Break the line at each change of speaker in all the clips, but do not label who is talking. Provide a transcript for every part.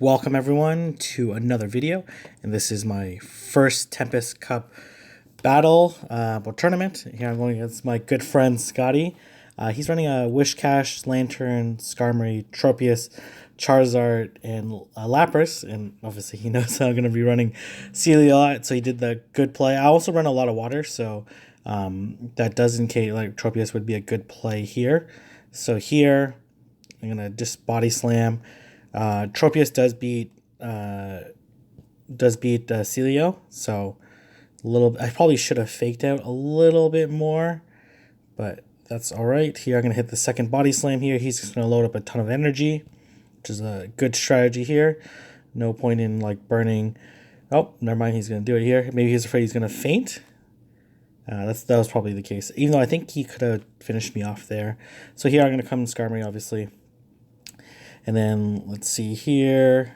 Welcome everyone to another video, and this is my first Tempest Cup battle or tournament. Here I'm going against my good friend Scotty. He's running a Wishcash, Lantern, Skarmory, Tropius, Charizard, and Lapras, and obviously he knows I'm going to be running Celia a lot, so he did the good play. I also run a lot of water, so that does indicate like Tropius would be a good play here. So here I'm going to just body slam. Tropius does beat Celio, so a little. I probably should have faked out a little bit more, but that's all right. Here I'm gonna hit the second body slam. Here he's just gonna load up a ton of energy, which is a good strategy here. No point in like burning. Oh, never mind. He's gonna do it here. Maybe he's afraid he's gonna faint. That was probably the case. Even though I think he could have finished me off there. So here I'm gonna come Skarmory, obviously. And then let's see here.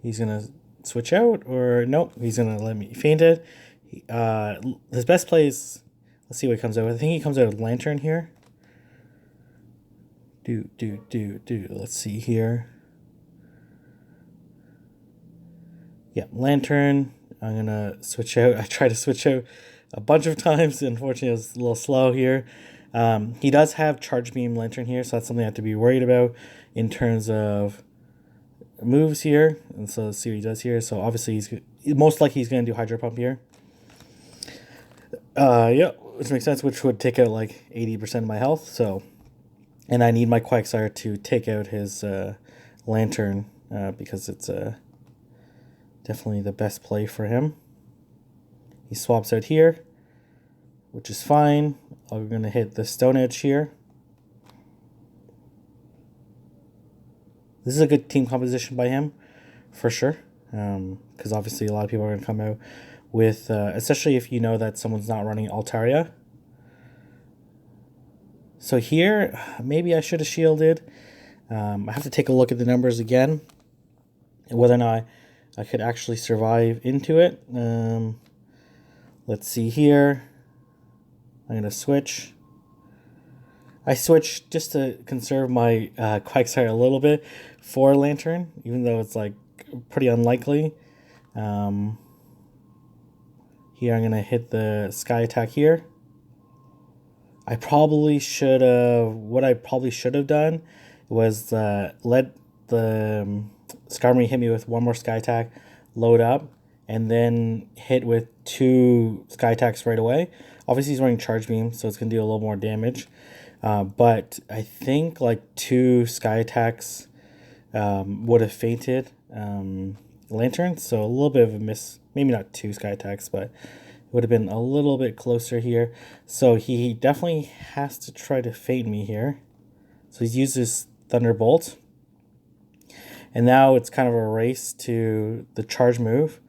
He's going to switch out or nope. He's going to let me faint it. His best play is, let's see what he comes out with. I think he comes out with Lantern here. Let's see here. Yeah, Lantern. I'm going to switch out. I tried to switch out a bunch of times. Unfortunately, it was a little slow here. He does have Charge Beam Lantern here, so that's something I have to be worried about in terms of moves here. And so let's see what he does here. So obviously he's most likely he's going to do Hydro Pump here. Yeah, which makes sense, which would take out like 80% of my health. So, and I need my Quagsire to take out his Lantern because it's definitely the best play for him. He swaps out here, which is fine. I'm going to hit the Stone Edge here. This is a good team composition by him, for sure. Because obviously a lot of people are going to come out with, especially if you know that someone's not running Altaria. So here, maybe I should have shielded. I have to take a look at the numbers again, and whether or not I could actually survive into it. Let's see here. I'm going to switch. I switched just to conserve my Quagsire a little bit for Lantern, even though it's like pretty unlikely. Here I'm going to hit the Sky Attack here. What I probably should have done was let the Skarmory hit me with one more Sky Attack, load up, and then hit with 2 Sky Attacks right away. Obviously he's running Charge Beam, so it's going to do a little more damage. But I think like 2 Sky Attacks would have fainted Lantern. So a little bit of a miss. Maybe not 2 Sky Attacks, but it would have been a little bit closer here. So he definitely has to try to feint me here. So he's used his Thunderbolt. And now it's kind of a race to the charge move.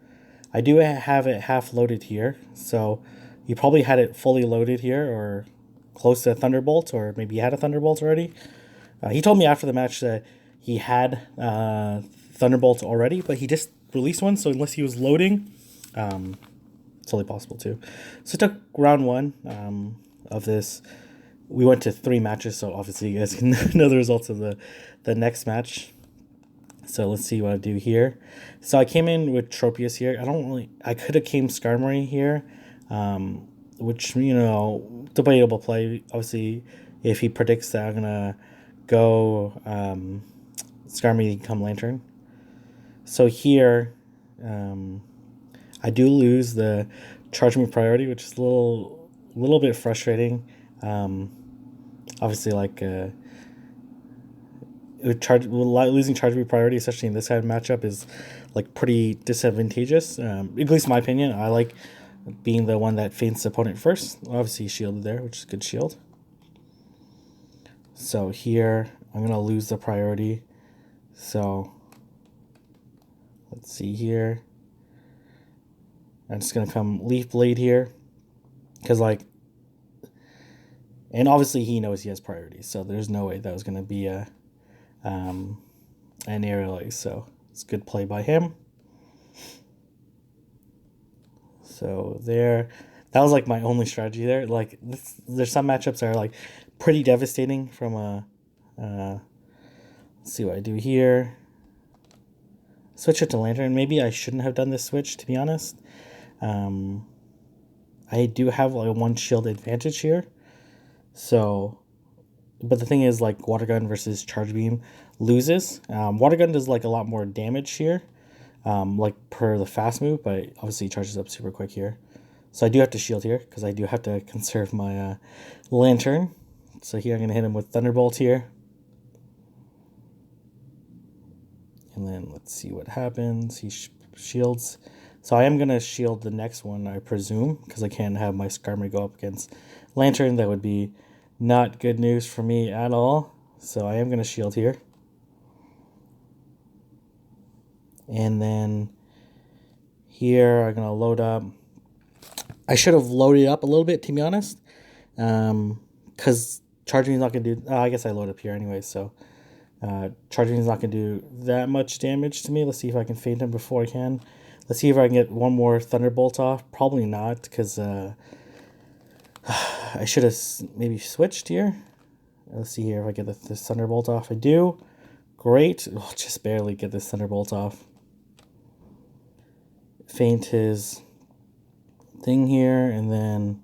I do have it half loaded here. So you probably had it fully loaded here or close to a Thunderbolt, or maybe he had a Thunderbolt already. He told me after the match that he had Thunderbolts already, but he just released one, so unless he was loading, it's totally possible too. So it took round 1 of this. We went to 3 matches, so obviously you guys can know the results of the next match. So let's see what I do here. So I came in with Tropius here. I could have came Skarmory here, which, you know, debatable play. Obviously, if he predicts that I'm going to go Skarmory come Lantern. So here, I do lose the Charge Me priority, which is a little bit frustrating. Obviously, like losing Charge Me priority, especially in this kind of matchup, is like pretty disadvantageous. At least in my opinion. I like being the one that feints the opponent first. Obviously he shielded there, which is a good shield. So here I'm gonna lose the priority. So let's see here. I'm just gonna come Leaf Blade here, because like, and obviously he knows he has priority, so there's no way that was gonna be an aerial ace. So it's a good play by him. So there, that was like my only strategy there. Like there's some matchups that are like pretty devastating from a. Let's see what I do here. switch it to Lantern. Maybe I shouldn't have done this switch, to be honest. I do have like a 1 shield advantage here. So, but the thing is, like, Water Gun versus Charge Beam loses. Water Gun does like a lot more damage here, like per the fast move, but obviously charges up super quick here. So I do have to shield here because I do have to conserve my Lantern. So here I'm going to hit him with Thunderbolt here. And then let's see what happens. He shields. So I am going to shield the next one, I presume, because I can't have my Skarmory go up against Lantern. That would be not good news for me at all. So I am going to shield here. And then here I'm going to load up. I should have loaded up a little bit, to be honest. Because Charging is not going to do... I guess I load up here anyway, so... Charging is not going to do that much damage to me. Let's see if I can feint him before I can. Let's see if I can get one more Thunderbolt off. Probably not, because I should have maybe switched here. Let's see here if I get this Thunderbolt off. I do. Great. Oh, just barely get this Thunderbolt off. Feint his thing here, and then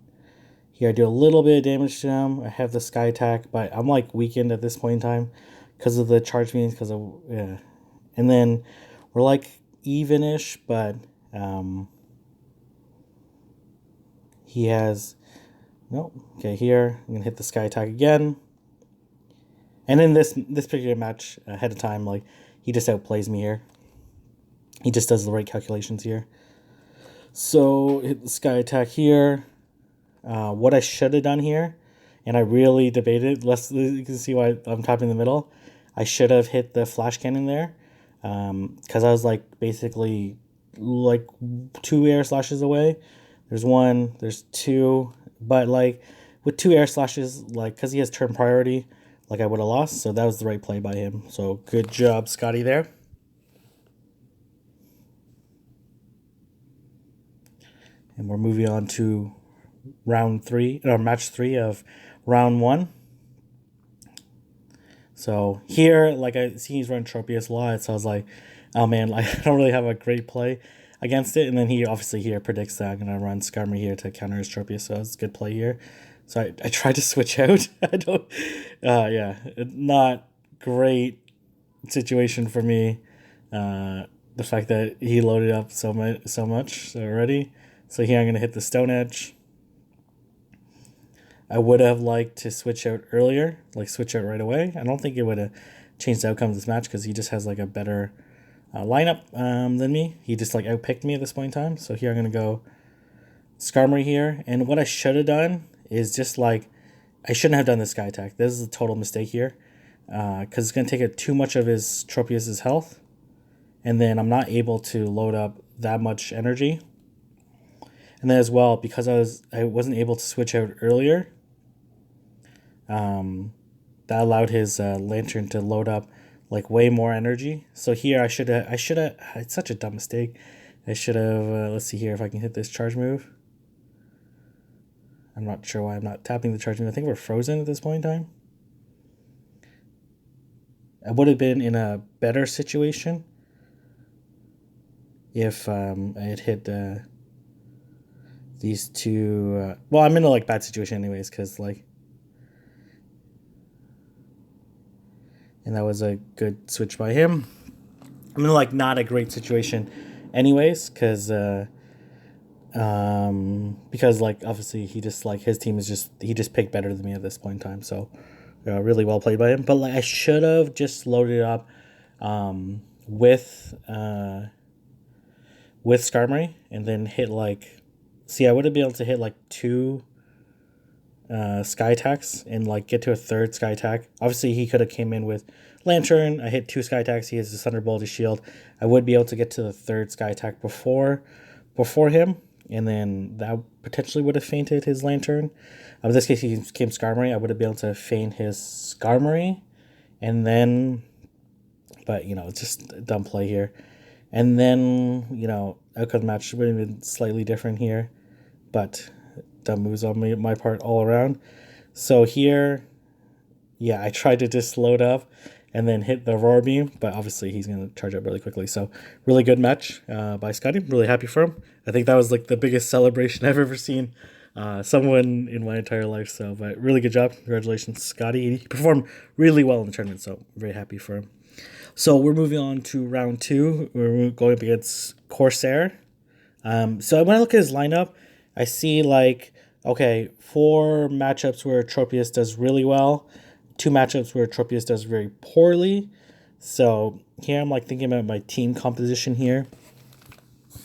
here I do a little bit of damage to him. I have the Sky Attack, but I'm like weakened at this point in time because of the charge beams, because of and then we're like even-ish, but he has okay, here I'm gonna hit the Sky Attack again, and in this particular match ahead of time, like, he just outplays me here. He just does the right calculations here. So hit the Sky Attack here. What I should have done here, and I really debated, you can see why I'm tapping in the middle. I should have hit the Flash Cannon there, because I was like basically like 2 air slashes away. There's 1, there's 2, but like with 2 air slashes, like, because he has turn priority, like, I would have lost. So that was the right play by him. So good job, Scotty, there. And we're moving on to match 3 of round 1. So here, like, I see he's running Tropius a lot, so I was like, oh man, like, I don't really have a great play against it. And then he obviously here predicts that I'm gonna run Skarmory here to counter his Tropius, so it's a good play here. So I tried to switch out. I don't, yeah, not great situation for me. The fact that he loaded up so much already. So here I'm gonna hit the Stone Edge. I would have liked to switch out earlier, like switch out right away. I don't think it would have changed the outcome of this match because he just has like a better lineup than me. He just like outpicked me at this point in time. So here I'm going to go Skarmory here. And what I should have done is just like, I shouldn't have done the Sky Attack. This is a total mistake here because it's going to take too much of his Tropius' health. And then I'm not able to load up that much energy. And then as well, because I wasn't able to switch out earlier, that allowed his Lantern to load up like way more energy. So here I should have, it's such a dumb mistake. I should have, let's see here if I can hit this charge move. I'm not sure why I'm not tapping the charge move. I think we're frozen at this point in time. I would have been in a better situation if I had hit these two. Well, I'm in a like bad situation anyways, because like, and that was a good switch by him. I'm in like not a great situation anyways, because like obviously he just like his team is he just picked better than me at this point in time. So really well played by him. But like I should have just loaded up with Skarmory and then hit like, see, I would have been able to hit like 2 Sky Attacks and like get to a 3rd Sky Attack. Obviously he could have came in with Lantern. I hit 2 Sky Attacks. He has his Thunderbolt, his shield. I would be able to get to the 3rd Sky Attack before him, and then that potentially would have feinted his Lantern. In this case, he came Skarmory. I would have been able to feint his Skarmory, and then, but you know, it's just a dumb play here. And then, you know, outcome of the match would have been slightly different here, but dumb moves on my part all around. So here, yeah, I tried to just load up, and then hit the Aurora Beam, but obviously he's going to charge up really quickly. So really good match by Scotty. Really happy for him. I think that was like the biggest celebration I've ever seen someone in my entire life. So, but really good job. Congratulations, Scotty. He performed really well in the tournament, so I'm very happy for him. So we're moving on to round 2. We're going up against Corsair. So when I look at his lineup, I see like, okay, 4 matchups where Tropius does really well, 2 matchups where Tropius does very poorly. So here I'm like thinking about my team composition here.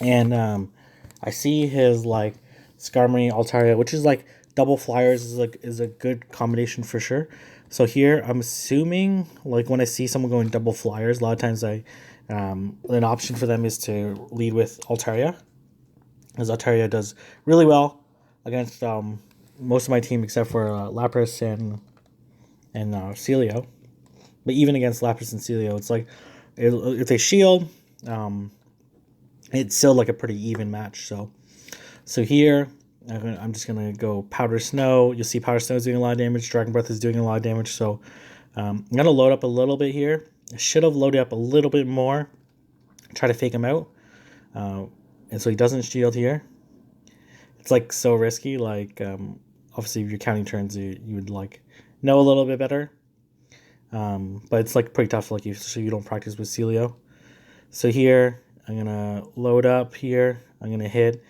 And I see his like Skarmory, Altaria, which is like double flyers is a good combination for sure. So here I'm assuming like when I see someone going double flyers, a lot of times an option for them is to lead with Altaria, as Altaria does really well against most of my team except for Lapras and Celio. But even against Lapras and Celio, it's like if they shield, it's still like a pretty even match. So here I'm just gonna go Powder Snow. You'll see Powder Snow is doing a lot of damage. Dragon Breath is doing a lot of damage. So I'm gonna load up a little bit here. I should have loaded up a little bit more. Try to fake him out. And so he doesn't shield here. It's like so risky. Like obviously if you're counting turns, you would like know a little bit better. But it's like pretty tough, like so you don't practice with Celio. So here I'm gonna load up here. I'm gonna hit.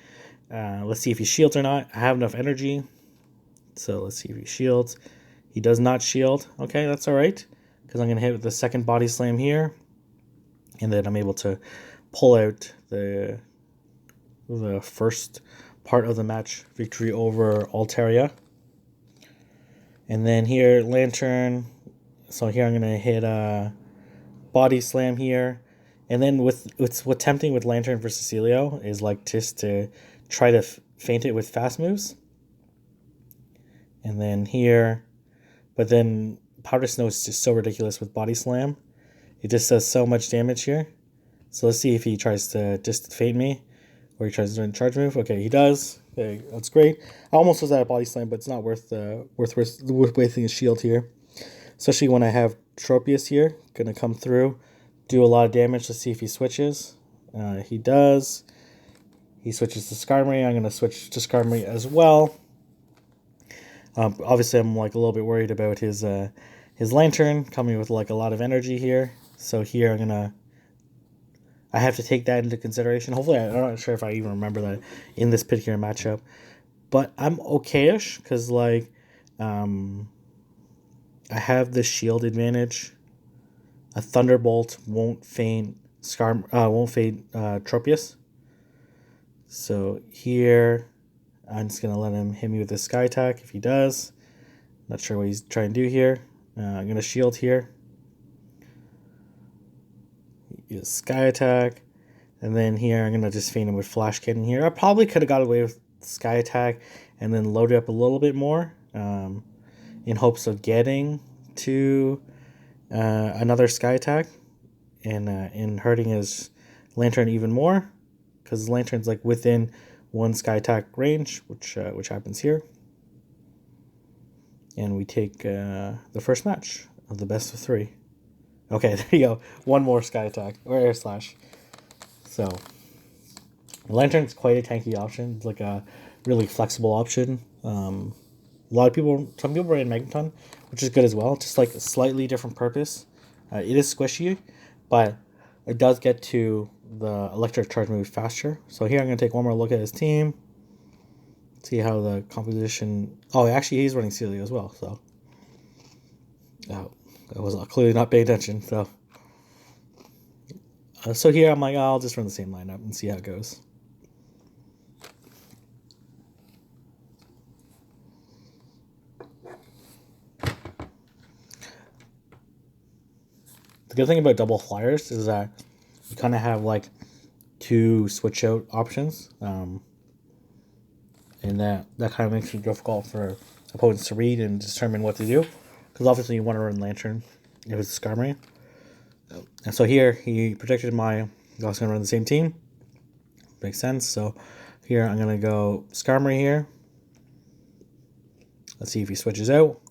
Let's see if he shields or not. I have enough energy, so let's see if he shields. He does not shield. Okay, that's all right, because I'm gonna hit with the second body slam here, and then I'm able to pull out the first part of the match victory over Altaria. And then here Lantern. So here I'm gonna hit a body slam here, and then what's tempting with Lantern versus Celio is like just to try to feint it with fast moves. And then here, but then Powder Snow is just so ridiculous with body slam. It just does so much damage here. So let's see if he tries to just feint me, or he tries to do a charge move. Okay, he does. Okay, that's great. I almost was at a body slam, but it's not worth wasting his shield here. Especially when I have Tropius here, gonna come through, do a lot of damage. Let's see if he switches. He does. He switches to Skarmory. I'm gonna switch to Skarmory as well. Obviously, I'm like a little bit worried about his Lantern coming with like a lot of energy here. So here I have to take that into consideration. Hopefully, I'm not sure if I even remember that in this particular matchup, but I'm okay-ish because like I have the shield advantage. A Thunderbolt won't feint Tropius. So here, I'm just gonna let him hit me with the Sky Attack if he does. Not sure what he's trying to do here. I'm gonna shield here. Use Sky Attack, and then here I'm gonna just feint him with Flash Cannon here. I probably could have got away with Sky Attack and then load it up a little bit more. In hopes of getting to another Sky Attack and hurting his Lantern even more, because Lantern's like within 1 Sky Attack range, which happens here. And we take the first match of the best of 3. Okay, there you go. 1 more Sky Attack or Air Slash. So Lantern's quite a tanky option. It's like a really flexible option. Some people are in Magneton, which is good as well. Just like a slightly different purpose. It is squishy, but it does get to the electric charge move faster. So here I'm going to take one more look at his team. See how the composition... Oh, actually he's running Celio as well, so... I was clearly not paying attention, so... So here I'm like, I'll just run the same lineup and see how it goes. The good thing about double flyers is that you kind of have like 2 switch out options, and that kind of makes it difficult for opponents to read and determine what to do, because obviously you want to run Lantern if it's Skarmory. And so here he predicted I was going to run the same team. Makes sense. So here I'm going to go Skarmory here. Let's see if he switches out.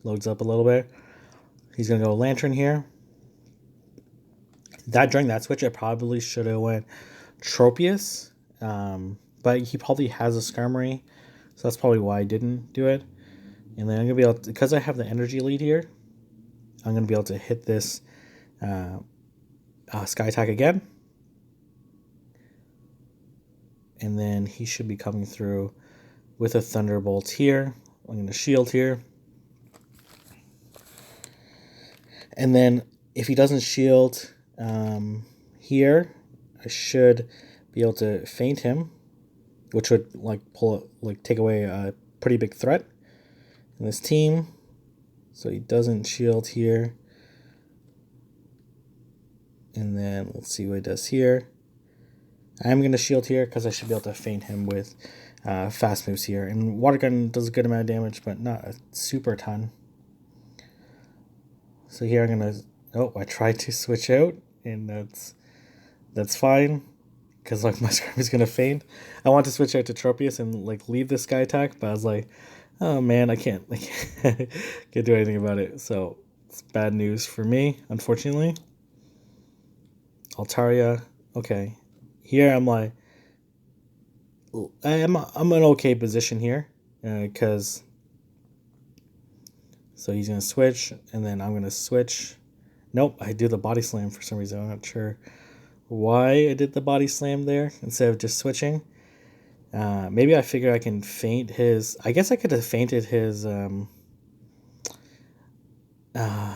Loads up a little bit. He's going to go Lantern here. During that switch, I probably should have went Tropius, but he probably has a Skarmory, so that's probably why I didn't do it. And then I'm gonna be able to, because I have the energy lead here, I'm gonna be able to hit this Sky Attack again, and then he should be coming through with a Thunderbolt here. I'm gonna shield here, and then if he doesn't shield here, I should be able to feint him, which would take away a pretty big threat in this team. So he doesn't shield here. And then let's see what he does here. I'm going to shield here because I should be able to feint him with fast moves here. And Water Gun does a good amount of damage, but not a super ton. So here I'm going to... Oh, I tried to switch out, and that's fine. Because like my Skarmory's going to feint. I want to switch out to Tropius and like leave this Sky Attack, but I was like, oh man, I can't do anything about it. So it's bad news for me, unfortunately. Altaria, okay. Here I'm like, I'm an okay position here, because so he's gonna switch, and then I'm gonna switch. Nope, I do the body slam for some reason. I'm not sure why I did the body slam there instead of just switching. Maybe I figure I can feint his... I guess I could have feinted his...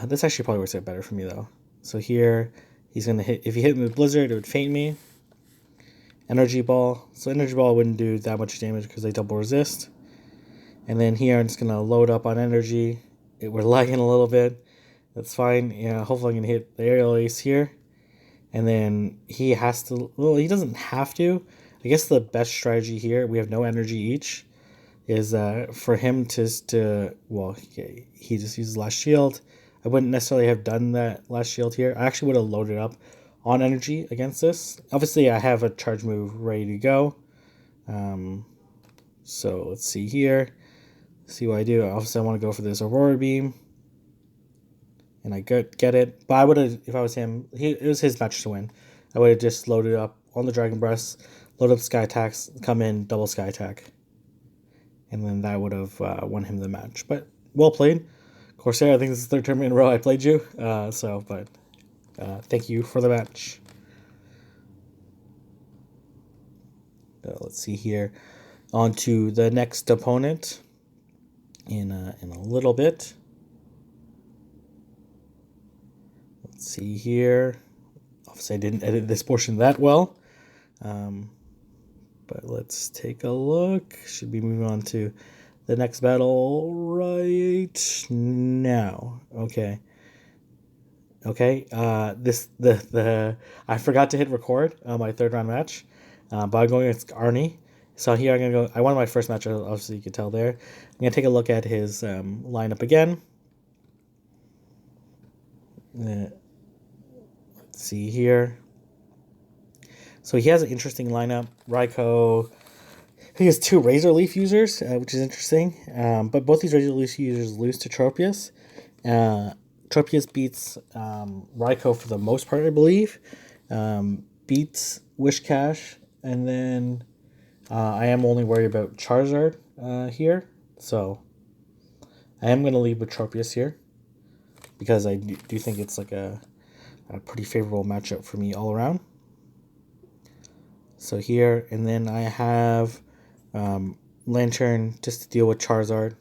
this actually probably works out better for me, though. So here, he's going to hit... If he hit me with Blizzard, it would feint me. Energy Ball. So Energy Ball wouldn't do that much damage because they double resist. And then here, I'm just going to load up on Energy. We're lagging a little bit. That's fine. Yeah, hopefully I'm going to hit the Aerial Ace here. And then he has to... Well, he doesn't have to. I guess the best strategy here, we have no energy each, is for him to well, he just uses last shield. I wouldn't necessarily have done that last shield here. I actually would have loaded up on energy against this. Obviously, I have a charge move ready to go. So let's see here. See what I do. Obviously, I want to go for this Aurora Beam. And I get it. But I would have, if I was him, it was his match to win. I would have just loaded up on the Dragon Breath, load up Sky Attacks, come in, double Sky Attack. And then that would have won him the match. But well played. Corsair, I think this is the third tournament in a row I played you. But thank you for the match. Let's see here. On to the next opponent in a little bit. Let's see here. Obviously, I didn't edit this portion that well. But let's take a look. Should be moving on to the next battle right now. Okay. I forgot to hit record on my third round match. But I'm going against Arnie. So here I'm gonna go. I won my first match, obviously you could tell there. I'm gonna take a look at his lineup again. Let's see here. So he has an interesting lineup. Raikou. He has 2 Razor Leaf users, which is interesting. But both these Razor Leaf users lose to Tropius. Tropius beats Raikou for the most part, I believe. Beats Wishcash. And then I am only worried about Charizard here. So I am going to leave with Tropius here. Because I do think it's like a pretty favorable matchup for me all around. So here, and then I have Lantern just to deal with Charizard.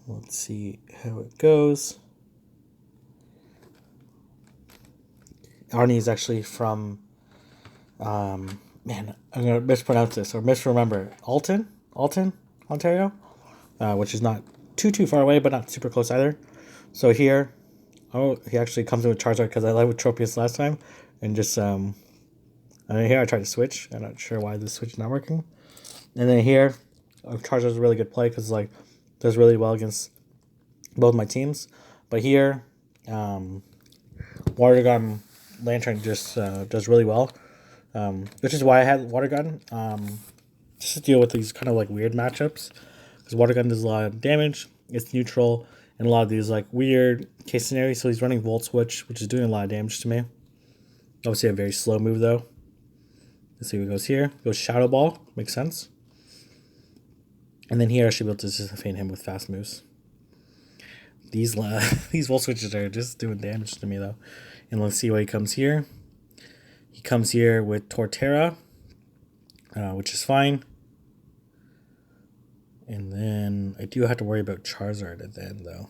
Let's see how it goes. Arnie is actually from, man, I'm going to mispronounce this or misremember. Alton, Ontario, which is not too far away, but not super close either. So here, he actually comes in with Charizard because I led with Tropius last time. And just, and then here I tried to switch. I'm not sure why this switch is not working. And then here, Charizard is a really good play because like does really well against both my teams. But here, Water Gun Lantern just does really well. Which is why I had Water Gun. Just to deal with these kind of like weird matchups. Because Water Gun does a lot of damage. it's neutral in a lot of these like weird case scenarios. So he's running Volt Switch, which is doing a lot of damage to me. Obviously a very slow move though. Let's see what goes here. Goes Shadow Ball, makes sense. And then here I should be able to just feint him with fast moves. These these Volt Switches are just doing damage to me though. And let's see what he comes here. He comes here with Torterra, which is fine. And then I do have to worry about Charizard at the end though.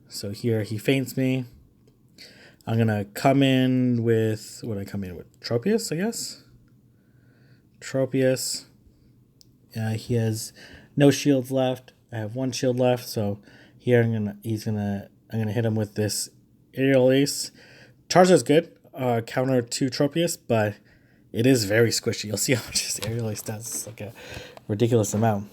So here he feints me. I'm going to come in with, what I come in with? Tropius, I guess? Tropius. He has no shields left. I have one shield left, so here I'm gonna hit him with this Aerial Ace. Charizard's good, counter to Tropius, but it is very squishy. You'll see how much this Aerial Ace does. It's like a ridiculous amount.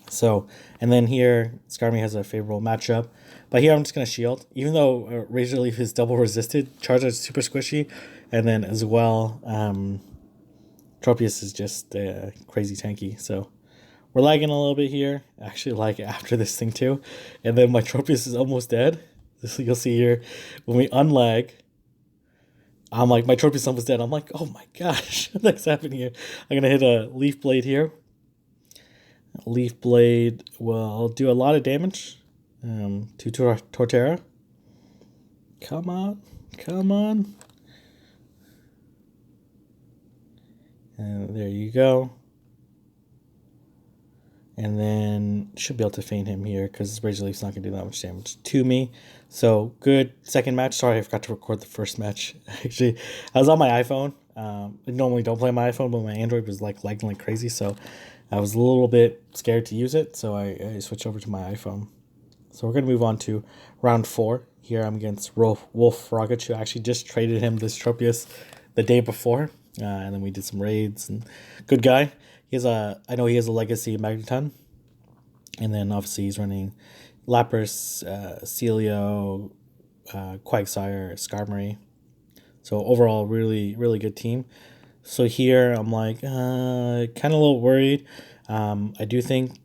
So, and then here, Skarmy has a favorable matchup. But here I'm just going to shield. Even though Razor Leaf is double resisted, Charizard's super squishy. And then as well, Tropius is just crazy tanky. So we're lagging a little bit here. I actually lag after this thing too. And then my Tropius is almost dead. You'll see here, when we unlag, I'm like, my Tropius is almost dead. I'm like, oh my gosh, what's happening here? I'm going to hit a Leaf Blade here. Leaf Blade will do a lot of damage to Torterra. Come on. And there you go. And then should be able to feint him here because Razor Leaf's not going to do that much damage to me. So good second match. Sorry, I forgot to record the first match. Actually, I was on my iPhone. I normally don't play on my iPhone, but my Android was like lagging like crazy. So I was a little bit scared to use it. So I switched over to my iPhone. So we're going to move on to round 4. Here I'm against Wolf Rocketchu. I actually just traded him this Tropius the day before. And then we did some raids. And good guy. I know he has a legacy Magneton. And then obviously he's running Lapras, Celio, Quagsire, Skarmory. So overall, really, really good team. So here I'm like, kind of a little worried. I do think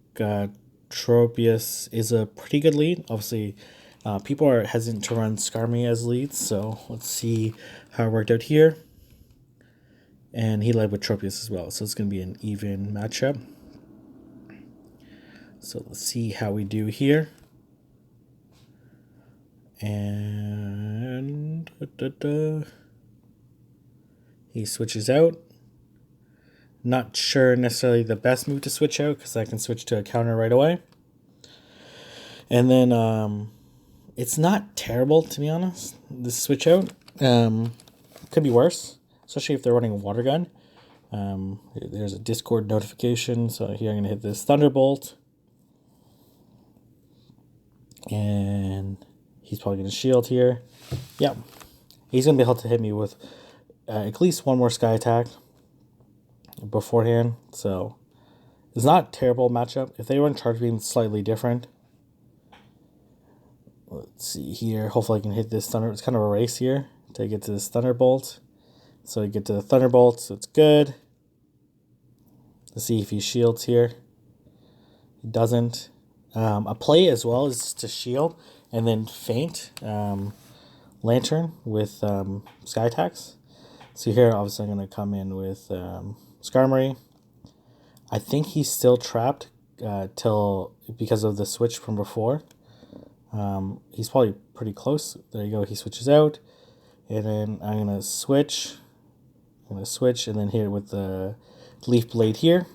Tropius is a pretty good lead. Obviously, people are hesitant to run Skarmory as leads. So let's see how it worked out here. And he led with Tropius as well. So it's going to be an even matchup. So let's see how we do here. And he switches out. Not sure necessarily the best move to switch out because I can switch to a counter right away. And then it's not terrible, to be honest, this switch out. Could be worse, especially if they're running a water gun. There's a Discord notification. So here I'm going to hit this Thunderbolt. And he's probably going to shield here. Yep. He's going to be able to hit me with at least one more Sky Attack beforehand. So it's not a terrible matchup. If they run Charge Beam, it's slightly different. Let's see here. Hopefully I can hit this Thunder. It's kind of a race here to get to this Thunderbolt. So I get to the Thunderbolt, so it's good. Let's see if he shields here. He doesn't. A play as well is to shield and then feint Lantern with Sky Attacks. So here, obviously, I'm going to come in with Skarmory. I think he's still trapped because of the switch from before. He's probably pretty close. There you go. He switches out. And then I'm going to switch. I'm going to switch and then hit it with the Leaf Blade here.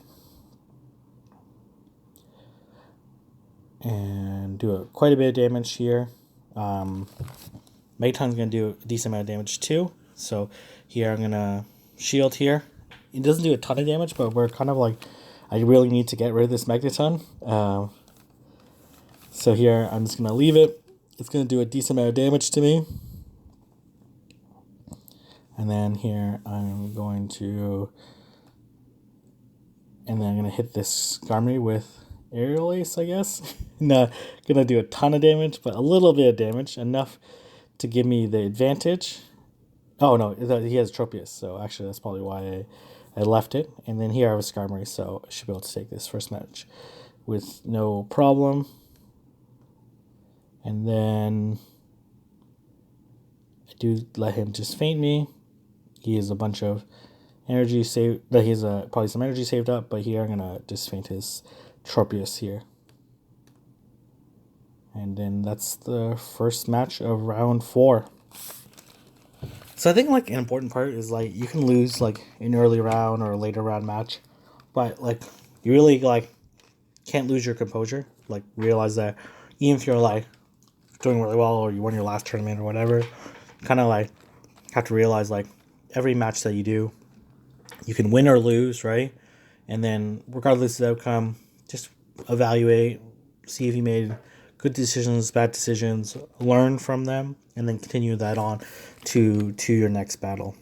And do quite a bit of damage here. Magneton's going to do a decent amount of damage too. So here I'm going to shield here. It doesn't do a ton of damage, but we're kind of like, I really need to get rid of this Magneton. So here I'm just going to leave it. It's going to do a decent amount of damage to me. And then here I'm going to hit this Skarmory with Aerial Ace, I guess. Not gonna do a ton of damage, but a little bit of damage, enough to give me the advantage. Oh no, he has Tropius, so actually that's probably why I left it. And then here I have Skarmory, so I should be able to take this first match with no problem. And then I do let him just feint me. He has a bunch of energy saved. He has probably some energy saved up, but here I'm gonna just feint his Tropius here. And then that's the first match of round 4. So I think like an important part is like you can lose like an early round or a later round match, but like you really like can't lose your composure. Like realize that even if you're like doing really well or you won your last tournament or whatever, kind of like have to realize like every match that you do, you can win or lose, right? And then regardless of the outcome, just evaluate, see if you made good decisions, bad decisions, learn from them, and then continue that on to your next battle,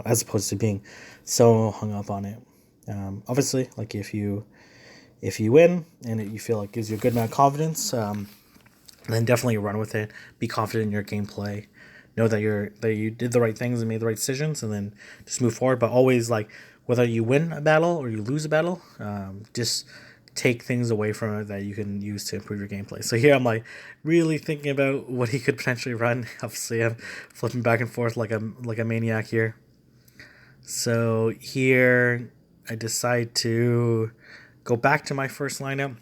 as opposed to being so hung up on it. Obviously, like if you win and you feel like it gives you a good amount of confidence, then definitely run with it. Be confident in your gameplay. Know that you did the right things and made the right decisions, and then just move forward. But always like whether you win a battle or you lose a battle, just take things away from it that you can use to improve your gameplay. So here I'm like really thinking about what he could potentially run. Obviously, I'm flipping back and forth like a maniac here. So here I decide to go back to my first lineup.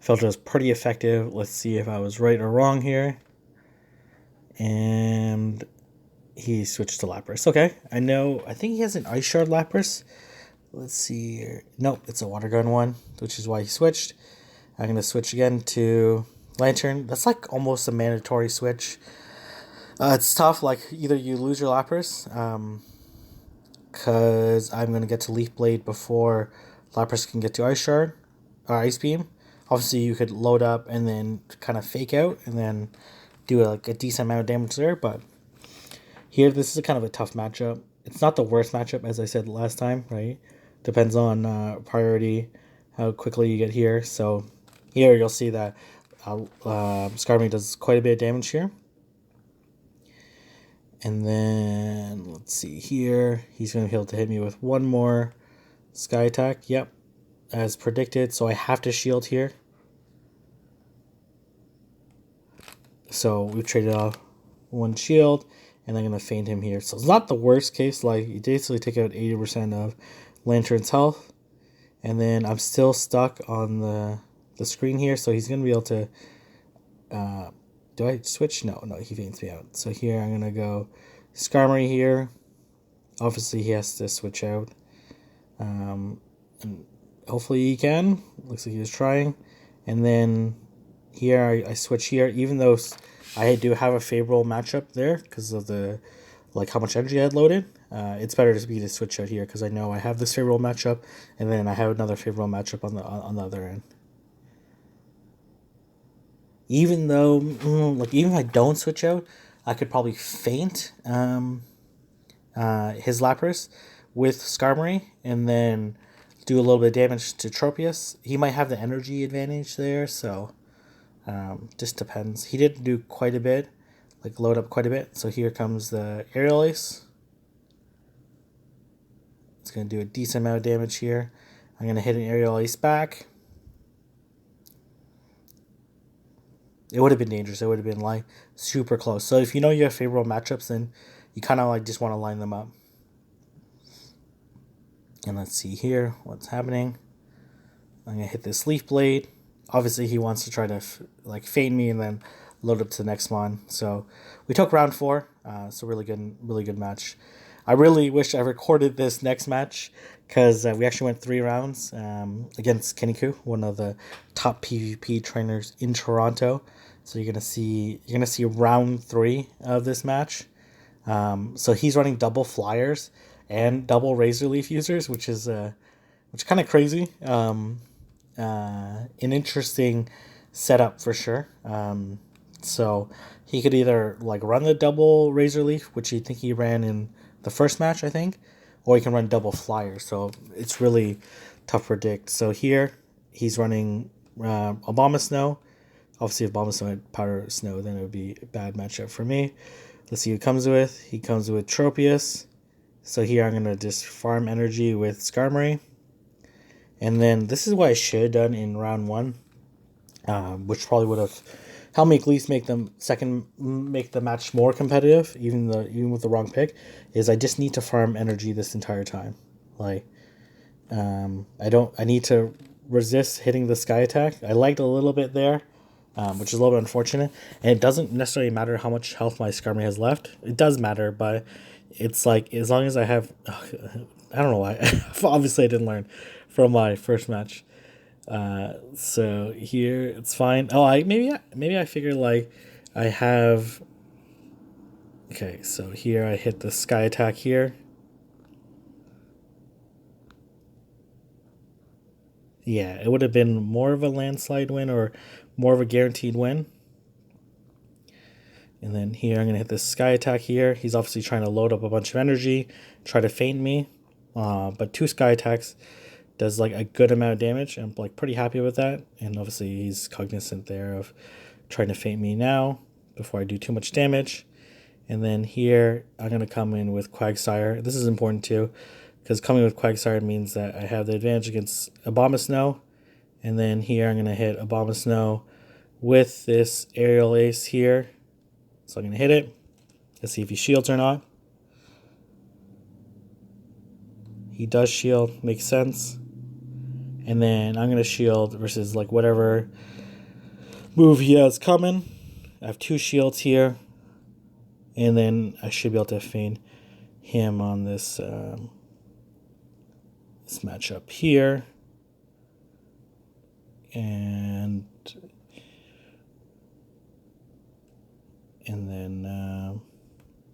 Felt it was pretty effective. Let's see if I was right or wrong here. And he switched to Lapras. Okay, I think he has an Ice Shard Lapras. Let's see here. Nope, it's a Water Gun one, which is why he switched. I'm going to switch again to Lantern. That's like almost a mandatory switch. It's tough. Like either you lose your Lapras, because I'm going to get to Leaf Blade before Lapras can get to Ice Shard or Ice Beam. Obviously, you could load up and then kind of fake out and then do like a decent amount of damage there. But here, this is kind of a tough matchup. It's not the worst matchup, as I said last time, right? Depends on priority, how quickly you get here. So here you'll see that Skarmory does quite a bit of damage here. And then, let's see here. He's going to be able to hit me with one more Sky Attack. Yep, as predicted. So I have to shield here. So we've traded off one shield. And I'm going to feint him here. So it's not the worst case. Like, you basically take out 80% of Lantern's health. And then I'm still stuck on the screen here. So he's going to be able to... do I switch? No, he feints me out. So here I'm going to go Skarmory here. Obviously, he has to switch out. And hopefully he can. Looks like he was trying. And then here I switch here. Even though I do have a favorable matchup there because of the how much energy I had loaded. It's better to be to switch out here because I know I have this favorable matchup, and then I have another favorable matchup on the other end. Even though, even if I don't switch out, I could probably feint his Lapras with Skarmory, and then do a little bit of damage to Tropius. He might have the energy advantage there, so just depends. He did do quite a bit, load up quite a bit. So here comes the Aerial Ace. It's going to do a decent amount of damage here. I'm going to hit an Aerial Ace back. It would have been dangerous. It would have been super close. So if you know you have favorable matchups, then you kind of just want to line them up. And let's see here what's happening. I'm going to hit this Leaf Blade. Obviously, he wants to try to feint me and then load up to the next one. So we took round 4. So really good match. I really wish I recorded this next match because we actually went 3 rounds against Keniku, one of the top PvP trainers in Toronto. So you're gonna see round 3 of this match. So he's running double Flyers and double Razor Leaf users, which is kind of crazy. An interesting setup for sure. So he could either run the double Razor Leaf, which you think he ran in the first match, I think, or he can run double Flyer. So it's really tough to predict. So here he's running Abomasnow. Obviously, if Abomasnow had Powder Snow, then it would be a bad matchup for me. Let's see who comes with. He comes with Tropius. So here I'm going to just farm energy with Skarmory. And then this is what I should have done in round 1, which probably would have helped me at least make the match more competitive, even with the wrong pick. Is I just need to farm energy this entire time. Like, I need to resist hitting the sky attack. I lagged a little bit there, which is a little bit unfortunate. And it doesn't necessarily matter how much health my Skarmory has left. It does matter, but it's like as long as I have, I don't know why. Obviously, I didn't learn from my first match. So here it's fine. Oh, maybe I figured like I have. Okay, so here I hit the sky attack here. Yeah, it would have been more of a landslide win or more of a guaranteed win. And then here I'm going to hit this sky attack here. He's obviously trying to load up a bunch of energy, try to feint me. But 2 sky attacks does like a good amount of damage. I'm like pretty happy with that. And obviously he's cognizant there of trying to feint me now before I do too much damage. And then here I'm going to come in with Quagsire. This is important too, because coming with Quagsire means that I have the advantage against Abomasnow. And then here I'm going to hit Abomasnow with this Aerial Ace here. So I'm going to hit it. Let's see if he shields or not. He does shield, makes sense. And then I'm going to shield versus like whatever move he has coming. I have 2 shields here. And then I should be able to feint him on this this matchup here. And then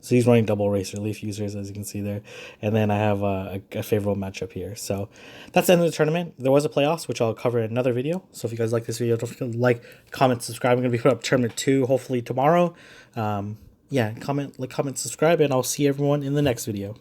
so he's running double Razor Leaf users, as you can see there. And then I have a favorable matchup here. So that's the end of the tournament. There was a playoffs, which I'll cover in another video. So if you guys like this video, don't forget to like, comment, subscribe. I'm going to be putting up tournament 2 hopefully tomorrow. Yeah, comment, subscribe, and I'll see everyone in the next video.